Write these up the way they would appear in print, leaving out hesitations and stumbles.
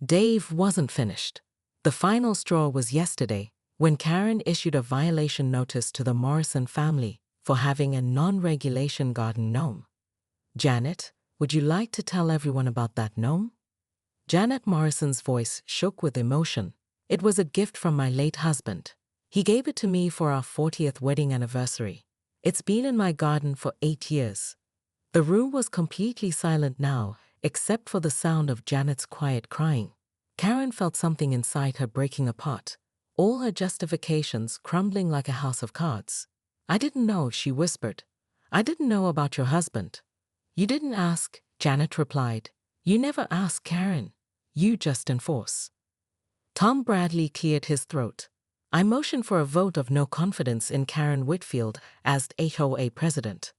Dave wasn't finished. The final straw was yesterday, when Karen issued a violation notice to the Morrison family for having a non-regulation garden gnome. "Janet, would you like to tell everyone about that gnome?" Janet Morrison's voice shook with emotion. "It was a gift from my late husband. He gave it to me for our 40th wedding anniversary. It's been in my garden for 8 years." The room was completely silent now, except for the sound of Janet's quiet crying. Karen felt something inside her breaking apart, all her justifications crumbling like a house of cards. "I didn't know," she whispered. "I didn't know about your husband." "You didn't ask," Janet replied. "You never ask, Karen. You just enforce." Tom Bradley cleared his throat. "I motion for a vote of no confidence in Karen Whitfield as HOA president."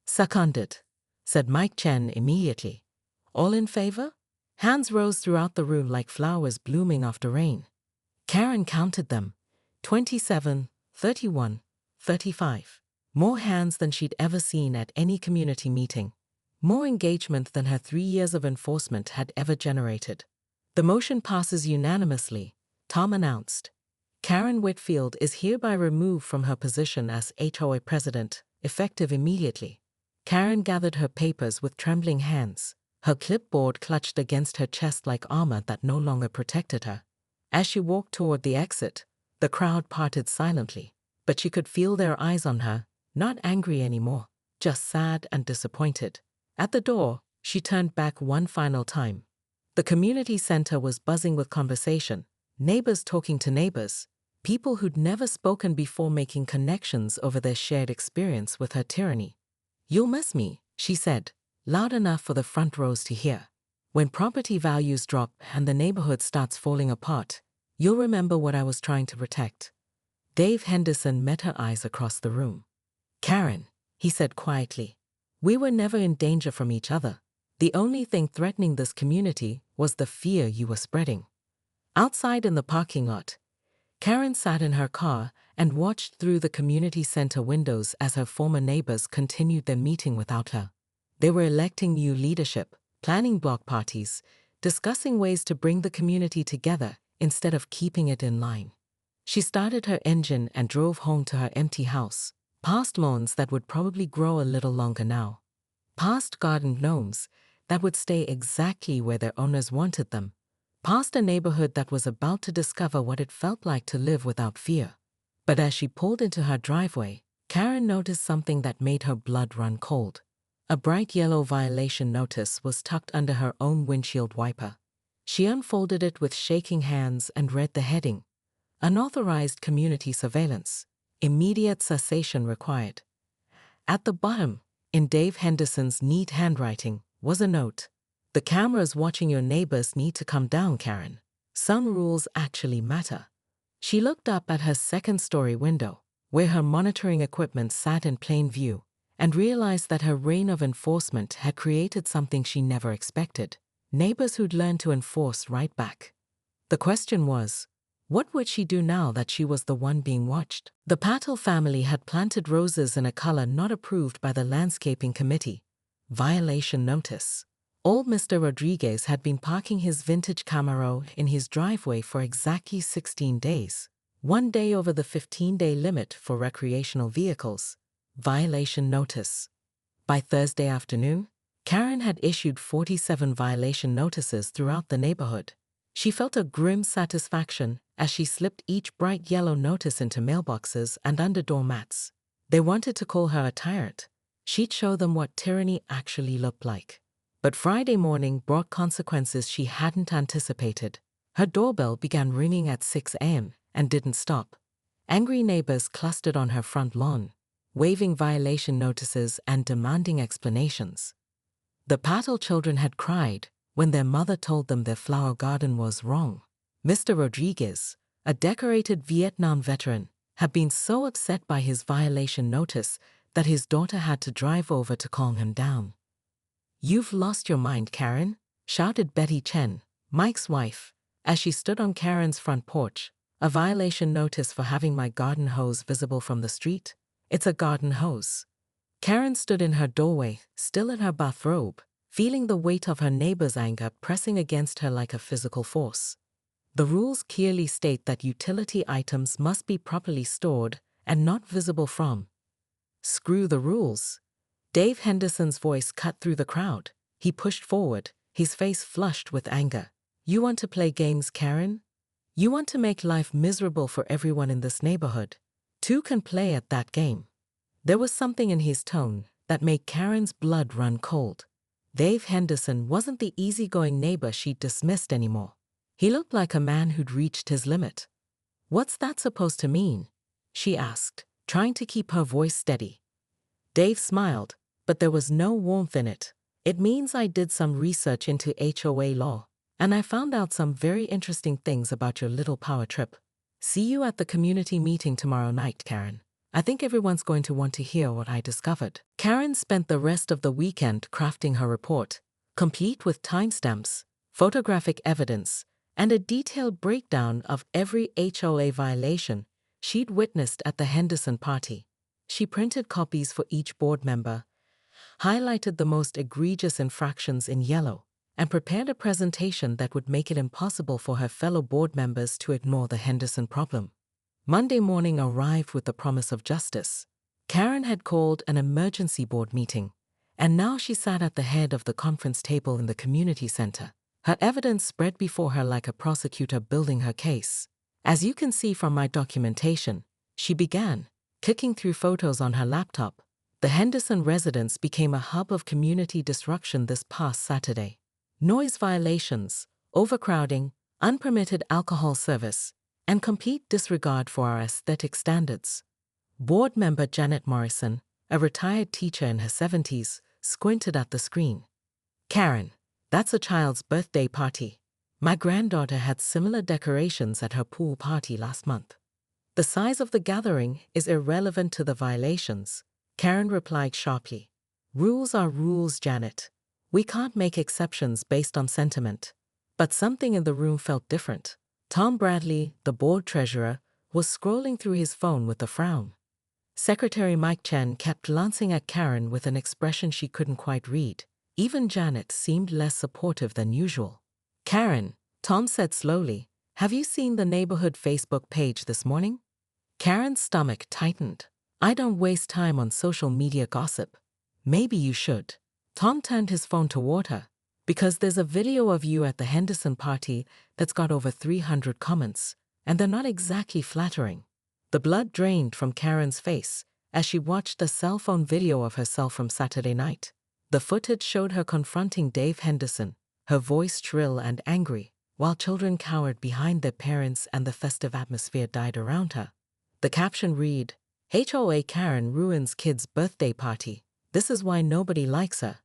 "Seconded," said Mike Chen immediately. "All in favor?" Hands rose throughout the room like flowers blooming after rain. Karen counted them. 27, 31, 35. More hands than she'd ever seen at any community meeting. More engagement than her 3 years of enforcement had ever generated. "The motion passes unanimously," Tom announced. "Karen Whitfield is hereby removed from her position as HOA president, effective immediately." Karen gathered her papers with trembling hands, her clipboard clutched against her chest like armor that no longer protected her. As she walked toward the exit, the crowd parted silently, but she could feel their eyes on her, not angry anymore, just sad and disappointed. At the door, she turned back one final time. The community center was buzzing with conversation, neighbors talking to neighbors, people who'd never spoken before making connections over their shared experience with her tyranny. "You'll miss me," she said, loud enough for the front rows to hear. "When property values drop and the neighborhood starts falling apart, you'll remember what I was trying to protect." Dave Henderson met her eyes across the room. "Karen," he said quietly, "we were never in danger from each other. The only thing threatening this community was the fear you were spreading." Outside in the parking lot, Karen sat in her car and watched through the community center windows as her former neighbors continued their meeting without her. They were electing new leadership, planning block parties, discussing ways to bring the community together instead of keeping it in line. She started her engine and drove home to her empty house, past lawns that would probably grow a little longer now, past garden gnomes that would stay exactly where their owners wanted them, past a neighborhood that was about to discover what it felt like to live without fear. But as she pulled into her driveway, Karen noticed something that made her blood run cold. A bright yellow violation notice was tucked under her own windshield wiper. She unfolded it with shaking hands and read the heading: "Unauthorized community surveillance. Immediate cessation required." At the bottom, in Dave Henderson's neat handwriting, was a note: "The cameras watching your neighbors need to come down, Karen. Some rules actually matter." She looked up at her second-story window, where her monitoring equipment sat in plain view, and realized that her reign of enforcement had created something she never expected: neighbors who'd learned to enforce right back. The question was, what would she do now that she was the one being watched? The Patel family had planted roses in a color not approved by the landscaping committee. Violation notice. Old Mr. Rodriguez had been parking his vintage Camaro in his driveway for exactly 16 days, one day over the 15-day limit for recreational vehicles. Violation notice. By Thursday afternoon, Karen had issued 47 violation notices throughout the neighborhood. She felt a grim satisfaction as she slipped each bright yellow notice into mailboxes and under doormats. They wanted to call her a tyrant. She'd show them what tyranny actually looked like. But Friday morning brought consequences she hadn't anticipated. Her doorbell began ringing at 6 a.m. and didn't stop. Angry neighbors clustered on her front lawn, waving violation notices and demanding explanations. The Patel children had cried when their mother told them their flower garden was wrong. Mr. Rodriguez, a decorated Vietnam veteran, had been so upset by his violation notice that his daughter had to drive over to calm him down. "You've lost your mind, Karen," shouted Betty Chen, Mike's wife, as she stood on Karen's front porch. "A violation notice for having my garden hose visible from the street? It's a garden hose." Karen stood in her doorway, still in her bathrobe, feeling the weight of her neighbor's anger pressing against her like a physical force. The rules clearly state that utility items must be properly stored and not visible from. Screw the rules. Dave Henderson's voice cut through the crowd. He pushed forward, his face flushed with anger. You want to play games, Karen? You want to make life miserable for everyone in this neighborhood? Two can play at that game. There was something in his tone that made Karen's blood run cold. Dave Henderson wasn't the easygoing neighbor she'd dismissed anymore. He looked like a man who'd reached his limit. What's that supposed to mean? She asked, trying to keep her voice steady. Dave smiled, but there was no warmth in it. It means I did some research into HOA law, and I found out some very interesting things about your little power trip. See you at the community meeting tomorrow night, Karen. I think everyone's going to want to hear what I discovered. Karen spent the rest of the weekend crafting her report, complete with timestamps, photographic evidence, and a detailed breakdown of every HOA violation she'd witnessed at the Henderson party. She printed copies for each board member, highlighted the most egregious infractions in yellow, and prepared a presentation that would make it impossible for her fellow board members to ignore the Henderson problem. Monday morning arrived with the promise of justice. Karen had called an emergency board meeting, and now she sat at the head of the conference table in the community center. Her evidence spread before her like a prosecutor building her case. As you can see from my documentation, she began, clicking through photos on her laptop. The Henderson residence became a hub of community disruption this past Saturday. Noise violations, overcrowding, unpermitted alcohol service, and complete disregard for our aesthetic standards. Board member Janet Morrison, a retired teacher in her 70s, squinted at the screen. Karen, that's a child's birthday party. My granddaughter had similar decorations at her pool party last month. The size of the gathering is irrelevant to the violations, Karen replied sharply. Rules are rules, Janet. We can't make exceptions based on sentiment. But something in the room felt different. Tom Bradley, the board treasurer, was scrolling through his phone with a frown. Secretary Mike Chen kept glancing at Karen with an expression she couldn't quite read. Even Janet seemed less supportive than usual. Karen, Tom said slowly, have you seen the neighborhood Facebook page this morning? Karen's stomach tightened. I don't waste time on social media gossip. Maybe you should. Tom turned his phone toward her. Because there's a video of you at the Henderson party that's got over 300 comments, and they're not exactly flattering. The blood drained from Karen's face as she watched the cell phone video of herself from Saturday night. The footage showed her confronting Dave Henderson, her voice shrill and angry, while children cowered behind their parents and the festive atmosphere died around her. The caption read, HOA Karen ruins kid's birthday party. This is why nobody likes her.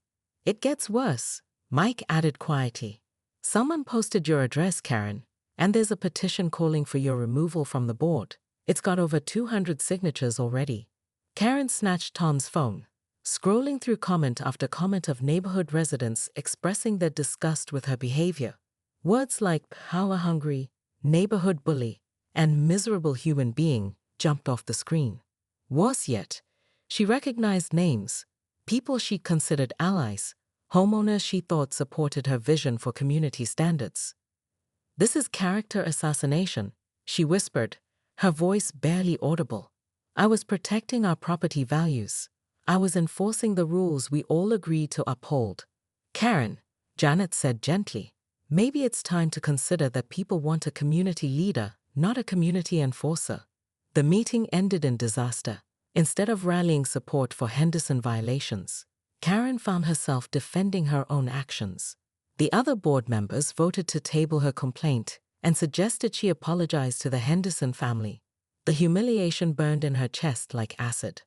It gets worse, Mike added quietly. Someone posted your address, Karen, and there's a petition calling for your removal from the board. It's got over 200 signatures already. Karen snatched Tom's phone, scrolling through comment after comment of neighborhood residents expressing their disgust with her behavior. Words like power-hungry, neighborhood bully, and miserable human being jumped off the screen. Worse yet, she recognized names, people she considered allies, homeowners she thought supported her vision for community standards. This is character assassination, she whispered, her voice barely audible. I was protecting our property values. I was enforcing the rules we all agreed to uphold. Karen, Janet said gently, maybe it's time to consider that people want a community leader, not a community enforcer. The meeting ended in disaster. Instead of rallying support for Henderson violations, Karen found herself defending her own actions. The other board members voted to table her complaint and suggested she apologize to the Henderson family. The humiliation burned in her chest like acid.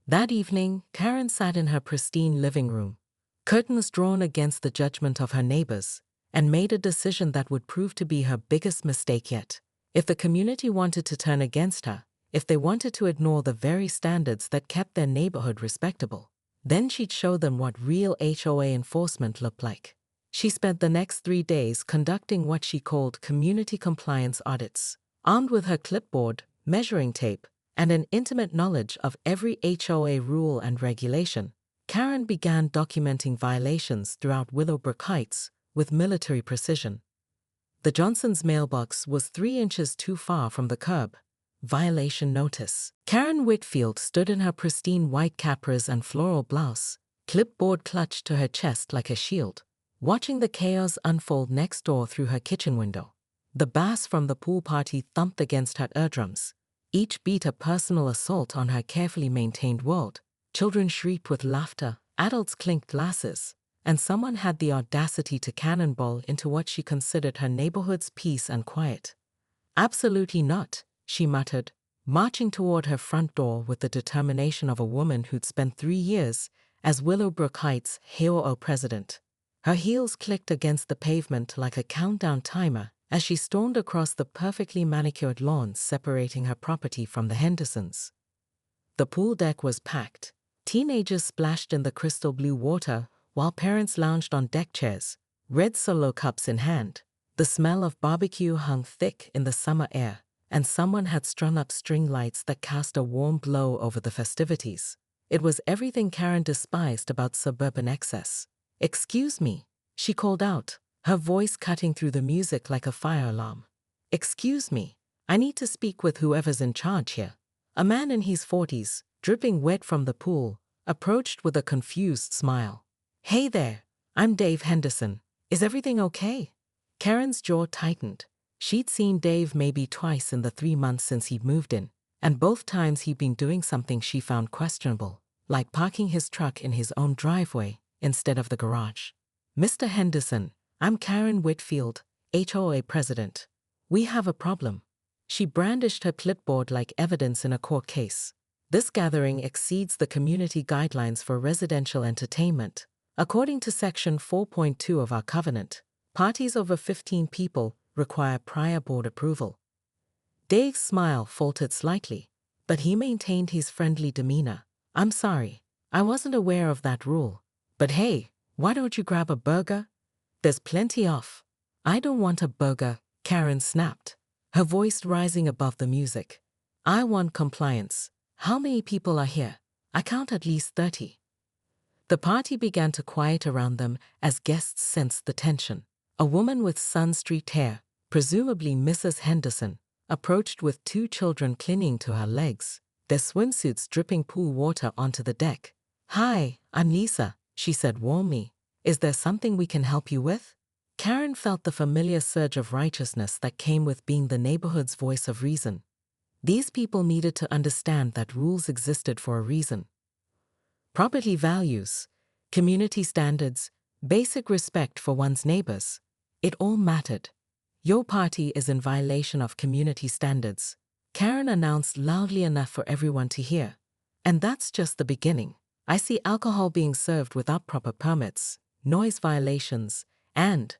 That evening, Karen sat in her pristine living room, curtains drawn against the judgment of her neighbors, and made a decision that would prove to be her biggest mistake yet. If the community wanted to turn against her, if they wanted to ignore the very standards that kept their neighborhood respectable, then she'd show them what real HOA enforcement looked like. She spent the next 3 days conducting what she called community compliance audits. Armed with her clipboard, measuring tape, and an intimate knowledge of every HOA rule and regulation, Karen began documenting violations throughout Willowbrook Heights with military precision. The Johnsons' mailbox was 3 inches too far from the curb. Violation notice. Karen Whitfield stood in her pristine white capras and floral blouse, clipboard clutched to her chest like a shield, watching the chaos unfold next door through her kitchen window. The bass from the pool party thumped against her eardrums, each beat a personal assault on her carefully maintained world. Children shrieked with laughter, adults clinked glasses, and someone had the audacity to cannonball into what she considered her neighborhood's peace and quiet. "Absolutely not," she muttered, marching toward her front door with the determination of a woman who'd spent 3 years as Willowbrook Heights' HOA president. Her heels clicked against the pavement like a countdown timer as she stormed across the perfectly manicured lawns separating her property from the Hendersons'. The pool deck was packed. Teenagers splashed in the crystal blue water while parents lounged on deck chairs, red Solo cups in hand. The smell of barbecue hung thick in the summer air, and someone had strung up string lights that cast a warm glow over the festivities. It was everything Karen despised about suburban excess. "Excuse me," she called out, her voice cutting through the music like a fire alarm. "Excuse me, I need to speak with whoever's in charge here." A man in his 40s, dripping wet from the pool, approached with a confused smile. "Hey there, I'm Dave Henderson. Is everything okay?" Karen's jaw tightened. She'd seen Dave maybe twice in the 3 months since he'd moved in, and both times he'd been doing something she found questionable, like parking his truck in his own driveway instead of the garage. "Mr. Henderson, I'm Karen Whitfield, HOA president. We have a problem." She brandished her clipboard like evidence in a court case. "This gathering exceeds the community guidelines for residential entertainment. According to Section 4.2 of our covenant, parties over 15 people require prior board approval." Dave's smile faltered slightly, but he maintained his friendly demeanor. "I'm sorry, I wasn't aware of that rule. But hey, why don't you grab a burger? There's plenty of." "I don't want a burger," Karen snapped, her voice rising above the music. "I want compliance. How many people are here?" "I count at least 30. The party began to quiet around them as guests sensed the tension. A woman with sun-streaked hair, presumably Mrs. Henderson, approached with 2 children clinging to her legs, their swimsuits dripping pool water onto the deck. "Hi, I'm Lisa," she said warmly. "Is there something we can help you with?" Karen felt the familiar surge of righteousness that came with being the neighborhood's voice of reason. These people needed to understand that rules existed for a reason. Property values, community standards, basic respect for one's neighbors. It all mattered. "Your party is in violation of community standards," Karen announced loudly enough for everyone to hear. "And that's just the beginning. I see alcohol being served without proper permits, noise violations, and..."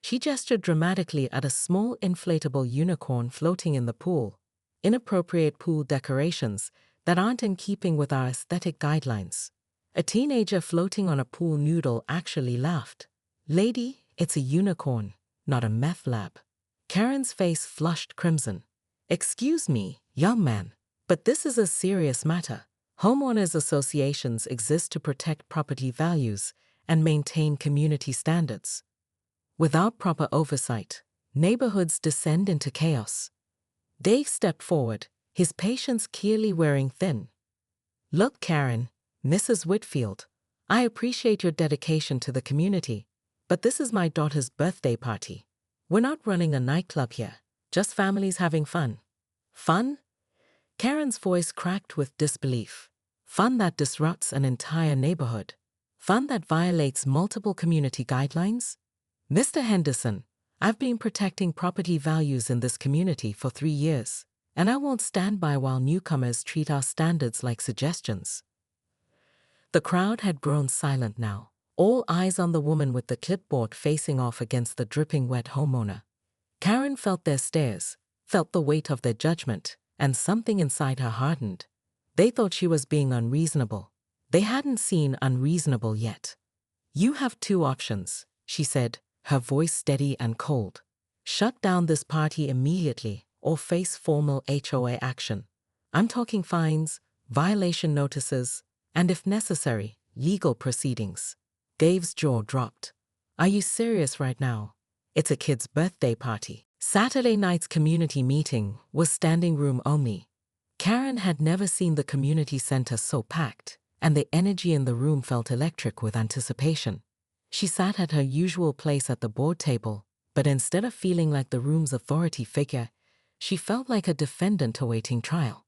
She gestured dramatically at a small inflatable unicorn floating in the pool. "Inappropriate pool decorations that aren't in keeping with our aesthetic guidelines." A teenager floating on a pool noodle actually laughed. "Lady, it's a unicorn, not a meth lab." Karen's face flushed crimson. "Excuse me, young man, but this is a serious matter. Homeowners associations exist to protect property values and maintain community standards. Without proper oversight, neighborhoods descend into chaos." Dave stepped forward, his patience clearly wearing thin. "Look, Karen, Mrs. Whitfield, I appreciate your dedication to the community, but this is my daughter's birthday party. We're not running a nightclub here, just families having fun." "Fun?" Karen's voice cracked with disbelief. "Fun that disrupts an entire neighborhood? Fun that violates multiple community guidelines?" "Mr. Henderson, I've been protecting property values in this community for 3 years, and I won't stand by while newcomers treat our standards like suggestions." The crowd had grown silent now, all eyes on the woman with the clipboard facing off against the dripping wet homeowner. Karen felt their stares, felt the weight of their judgment, and something inside her hardened. They thought she was being unreasonable. They hadn't seen unreasonable yet. "You have 2 options," she said, her voice steady and cold. "Shut down this party immediately or face formal HOA action. I'm talking fines, violation notices, and if necessary, legal proceedings. Dave's jaw dropped. Are you serious right now? It's a kid's birthday party. Saturday night's community meeting was standing room only. Karen had never seen the community center so packed, and the energy in the room felt electric with anticipation. She sat at her usual place at the board table, but instead of feeling like the room's authority figure, she felt like a defendant awaiting trial.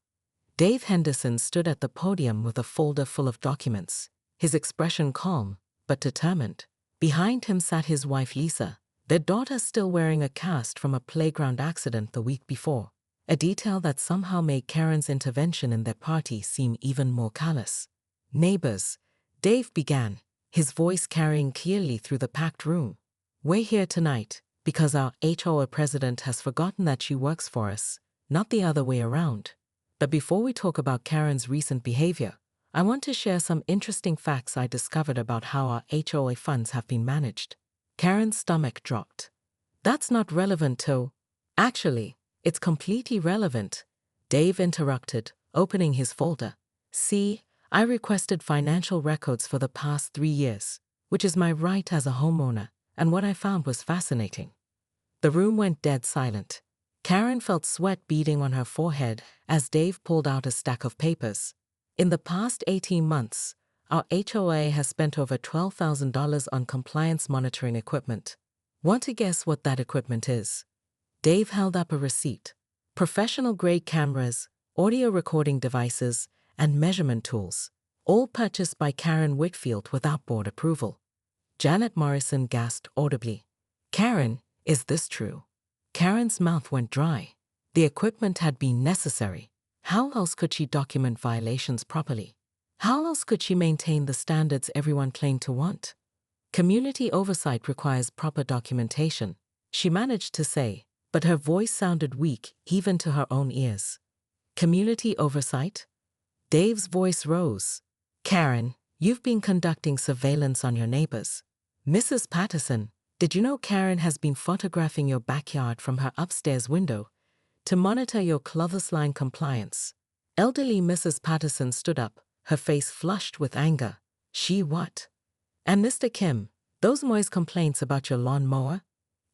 Dave Henderson stood at the podium with a folder full of documents, his expression calm but determined. Behind him sat his wife Lisa, their daughter still wearing a cast from a playground accident the week before, a detail that somehow made Karen's intervention in their party seem even more callous. Neighbors, Dave began, his voice carrying clearly through the packed room. We're here tonight because our HOA president has forgotten that she works for us, not the other way around. But before we talk about Karen's recent behavior, I want to share some interesting facts I discovered about how our HOA funds have been managed. Karen's stomach dropped. That's not relevant to... Actually, it's completely relevant. Dave interrupted, opening his folder. See, I requested financial records for the past 3 years, which is my right as a homeowner, and what I found was fascinating. The room went dead silent. Karen felt sweat beading on her forehead as Dave pulled out a stack of papers. In the past 18 months, our HOA has spent over $12,000 on compliance monitoring equipment. Want to guess what that equipment is? Dave held up a receipt. Professional-grade cameras, audio recording devices, and measurement tools, all purchased by Karen Whitfield without board approval. Janet Morrison gasped audibly. Karen, is this true? Karen's mouth went dry. The equipment had been necessary. How else could she document violations properly? How else could she maintain the standards everyone claimed to want? Community oversight requires proper documentation, she managed to say, but her voice sounded weak even to her own ears. Community oversight? Dave's voice rose. Karen, you've been conducting surveillance on your neighbors. Mrs. Patterson, did you know Karen has been photographing your backyard from her upstairs window to monitor your clothesline compliance? Elderly Mrs. Patterson stood up, her face flushed with anger. She what? And Mr. Kim, those noise complaints about your lawn mower?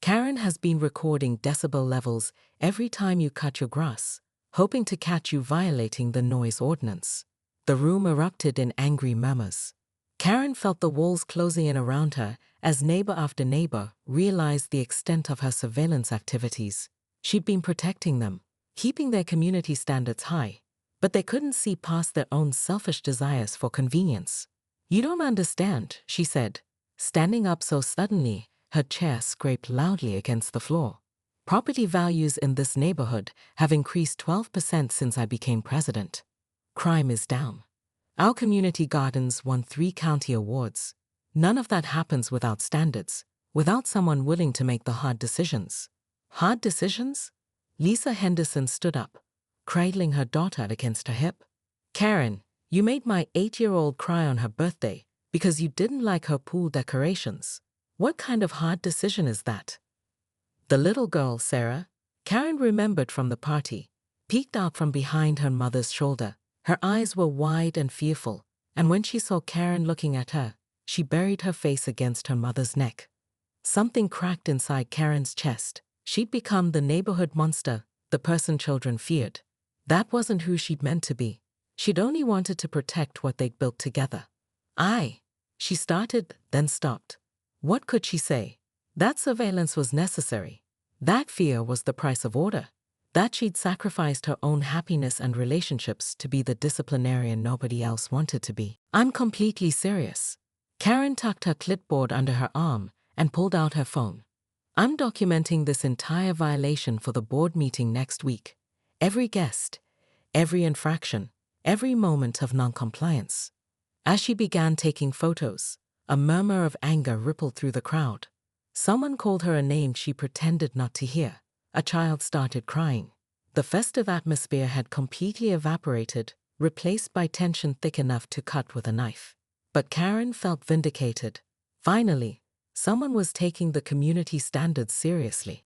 Karen has been recording decibel levels every time you cut your grass, hoping to catch you violating the noise ordinance. The room erupted in angry murmurs. Karen felt the walls closing in around her as neighbor after neighbor realized the extent of her surveillance activities. She'd been protecting them, keeping their community standards high, but they couldn't see past their own selfish desires for convenience. You don't understand, she said, standing up so suddenly her chair scraped loudly against the floor. Property values in this neighborhood have increased 12% since I became president. Crime is down. Our community gardens won 3 county awards. None of that happens without standards, without someone willing to make the hard decisions. Hard decisions? Lisa Henderson stood up, cradling her daughter against her hip. Karen, you made my 8-year-old cry on her birthday because you didn't like her pool decorations. What kind of hard decision is that? The little girl, Sarah, Karen remembered from the party, peeked out from behind her mother's shoulder. Her eyes were wide and fearful, and when she saw Karen looking at her, she buried her face against her mother's neck. Something cracked inside Karen's chest. She'd become the neighborhood monster, the person children feared. That wasn't who she'd meant to be. She'd only wanted to protect what they'd built together. She started, then stopped. What could she say? That surveillance was necessary. That fear was the price of order. That she'd sacrificed her own happiness and relationships to be the disciplinarian nobody else wanted to be. I'm completely serious. Karen tucked her clipboard under her arm and pulled out her phone. I'm documenting this entire violation for the board meeting next week. Every guest, every infraction, every moment of noncompliance. As she began taking photos, a murmur of anger rippled through the crowd. Someone called her a name she pretended not to hear. A child started crying. The festive atmosphere had completely evaporated, replaced by tension thick enough to cut with a knife. But Karen felt vindicated. Finally, someone was taking the community standards seriously.